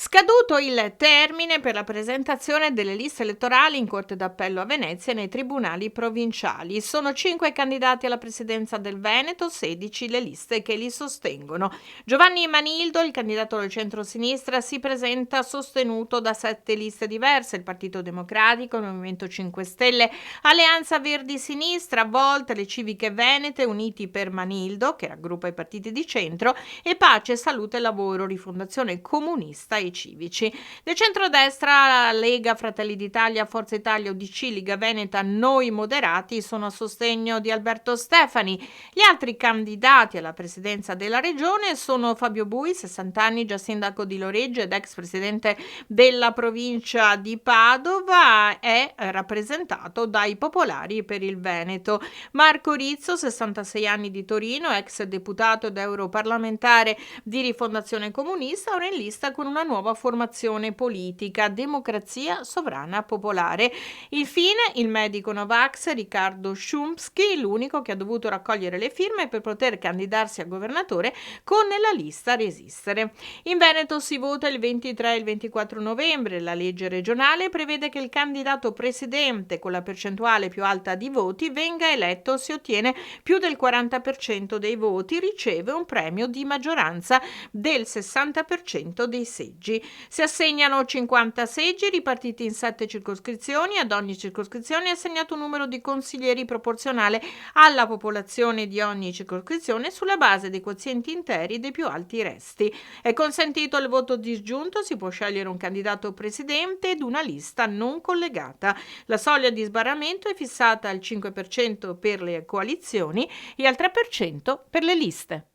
Scaduto il termine per la presentazione delle liste elettorali in Corte d'Appello a Venezia e nei tribunali provinciali. Sono 5 candidati alla presidenza del Veneto, 16 le liste che li sostengono. Giovanni Manildo, il candidato del centro-sinistra, si presenta sostenuto da 7 liste diverse: il Partito Democratico, il Movimento 5 Stelle, Alleanza Verdi-Sinistra, Volt, le Civiche Venete, Uniti per Manildo, che raggruppa i partiti di centro, e Pace, Salute e Lavoro, Rifondazione Comunista e Civici. Del centrodestra, Lega, Fratelli d'Italia, Forza Italia, UDC, Liga Veneta, Noi Moderati sono a sostegno di Alberto Stefani. Gli altri candidati alla presidenza della regione sono Fabio Bui, 60 anni, già sindaco di Loreggio ed ex presidente della provincia di Padova, è rappresentato dai Popolari per il Veneto. Marco Rizzo, 66 anni, di Torino, ex deputato ed europarlamentare di Rifondazione Comunista, ora in lista con una nuova formazione politica, Democrazia Sovrana Popolare. Infine, il medico Novax Riccardo Shumsky, l'unico che ha dovuto raccogliere le firme per poter candidarsi a governatore con la lista Resistere. In Veneto si vota il 23 e il 24 novembre. La legge regionale prevede che il candidato presidente con la percentuale più alta di voti venga eletto se ottiene più del 40% dei voti, riceve un premio di maggioranza del 60% dei seggi. Si assegnano 50 seggi ripartiti in 7 circoscrizioni. Ad ogni circoscrizione è assegnato un numero di consiglieri proporzionale alla popolazione di ogni circoscrizione sulla base dei quozienti interi dei più alti resti. È consentito il voto disgiunto, si può scegliere un candidato presidente ed una lista non collegata. La soglia di sbarramento è fissata al 5% per le coalizioni e al 3% per le liste.